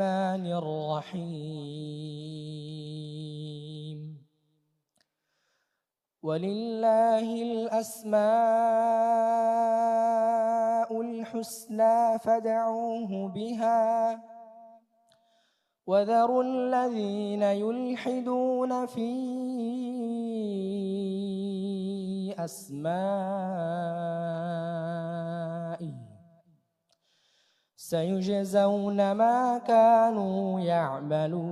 الرحمن الرحيم ولله الأسماء الحسنى فادعوه بها وذروا الذين يلحدون في أسمائه سيجزون ما كانوا يعملون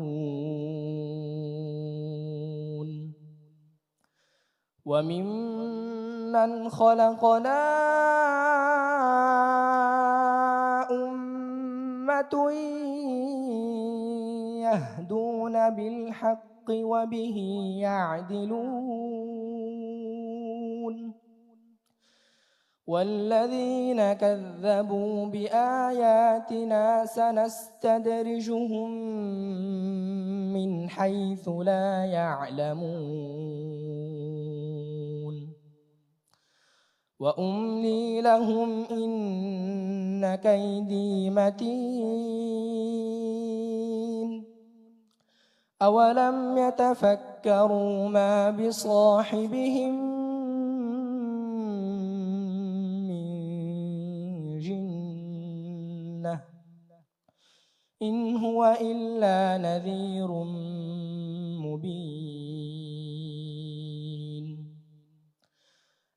وممن خلقنا أمة يهدون بالحق وبه يعدلون والذين كذبوا بآياتنا سنستدرجهم من حيث لا يعلمون وأملي لهم إن كيدي متين أولم يتفكروا ما بصاحبهم من جنة إن هو إلا نذير مبين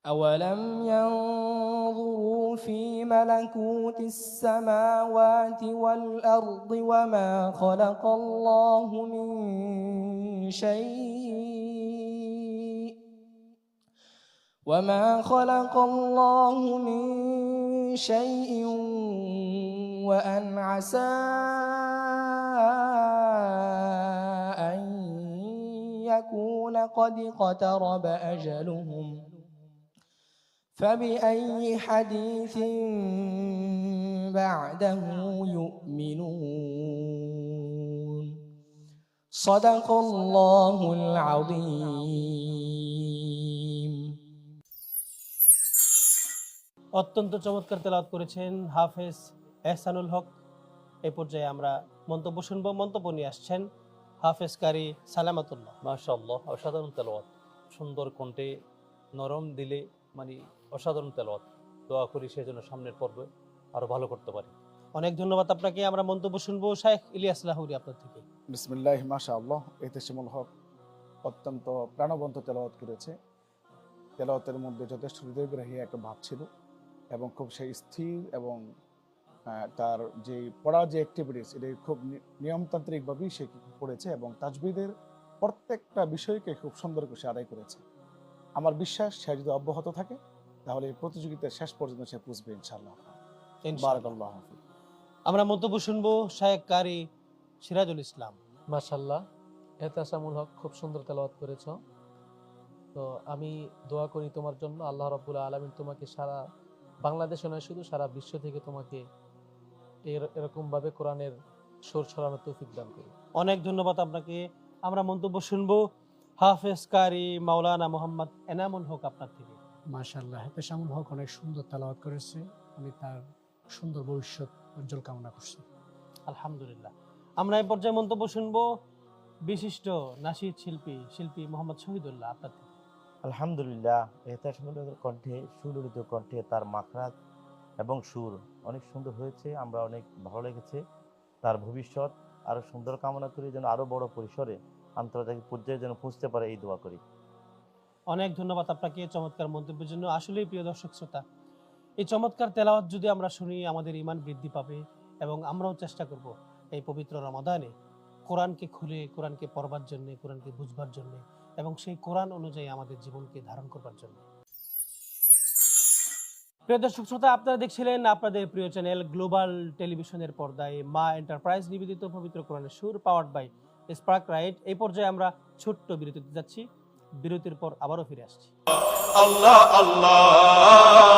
أولم ينظروا في ملكوت السماوات والأرض وما خلق الله من شيء وأن عسى أن يكون قد اقترب أجلهم فبأي حديث بعده يؤمنون صدق الله العظيم অত্যন্ত চমৎকার তেলাওয়াত করেছেন হাফেজ এহসানুল হক। এই পর্যায়ে আমরা মন্তব্য শুনবো। মন্তব্য নিয়ে আসছেন হাফেজ কারি সালামাতুল্লাহ। মাশাআল্লাহ, অসাধারণ তেলাওয়াত, সুন্দর কণ্ঠে, নরম দিলে, মানে অসাধারণ তেলাওয়াত। দোয়া করি সেজন্য সামনের পর্বে আরো ভালো করতে পারি। অনেক ধন্যবাদ আপনাকে। আমরা মন্তব্য শুনবো শাইখ ইলিয়াস লাহুরী আপনার থেকে। বিসমিল্লাহ, মাশাআল্লাহ। এহতেশামুল হক অত্যন্ত প্রাণবন্ত তেলাওয়াত করেছে। তেলাওয়াতের মধ্যে যথেষ্ট হৃদয়গ্রাহী একটা ভাব ছিল এবং খুব সেই স্থির এবং তার যে পড়ার যে অ্যাক্টিভিটিস, এটা খুব নিয়মতান্ত্রিকভাবেই সে পড়েছে এবং তাজবিদের প্রত্যেকটা বিষয়কে খুব সুন্দর করে সে আদায় করেছে। আমার বিশ্বাস সে যদি অব্যাহত থাকে তাহলে এই প্রতিযোগিতার শেষ পর্যন্ত সে পুষবে ইনশাআল্লাহ। বারাকাল্লাহু ফিক। আমরা মন্তব্য শুনবো শাইখ কারি সিরাজুল ইসলাম। মাশাআল্লাহ, এহতেশামুল হক খুব সুন্দর তেলাওয়াত করেছো। তো আমি দোয়া করি তোমার জন্য, আল্লাহ রাব্বুল আলামিন তোমাকে সারা বাংলাদেশে নয় শুধু সারা বিশ্ব থেকে তোমাকে এরকম ভাবে কোরআনের সুর ছড়ানোর তৌফিক দান করি। অনেক ধন্যবাদ আপনাকে। আমরা মন্তব্য শুনবো হাফেজ কারি মাওলানা মোহাম্মদ এনামুল হক আপনার থেকে। মাশাআল্লাহ, এহতেশামুল হক অনেক সুন্দর তেলাওয়াত করেছে। আমি তার সুন্দর ভবিষ্যৎ উজ্জ্বল কামনা করছি। আলহামদুলিল্লাহ। আমরা এই পর্যায়ে মন্তব্য শুনবো বিশিষ্ট নাশিদ শিল্পী মোহাম্মদ শহীদুল্লাহ আপনার থেকে। আলহামদুলিল্লাহ, এহতেশামুল হকের কণ্ঠে, সুললিত কণ্ঠে তার মাখরাজ এবং সুর অনেক সুন্দর হয়েছে। আমরা অনেক ভালো লেগেছে। তার ভবিষ্যৎ আরো সুন্দর কামনা করি, যেন আরো বড় পরিসরে আন্তর্জাতিক পর্যায়ে যেন পৌঁছতে পারে, এই দোয়া করি। অনেক ধন্যবাদ আপনাকে চমৎকার মন্তব্যের জন্য। আসলেই প্রিয় দর্শক শ্রোতা, এই চমৎকার তেলাওয়াত যদি আমরা শুনি আমাদের ঈমান বৃদ্ধি পাবে এবং আমরাও চেষ্টা করব এই পবিত্র রমাদানে কোরআনকে খুলে, কোরআনকে পড়বার জন্য, কোরআনকে বুঝবার জন্য এবং সেই কোরআন অনুযায়ী আমাদের জীবনকে ধারণ করবার জন্য। প্রিয় দর্শক শ্রোতা, আপনারা দেখছিলেন আপনাদের প্রিয় চ্যানেল গ্লোবাল টেলিভিশনের পর্দায় মা এন্টারপ্রাইজ নিবেদিত পবিত্র কোরআনের সুর, পাওয়ার্ড বাই স্পার্ক রাইট। এই পর্যায়ে আমরা ছোট্ট বিরতিতে যাচ্ছি। বিরতির পর আবারও ফিরে আসছি। আল্লাহ আল্লাহ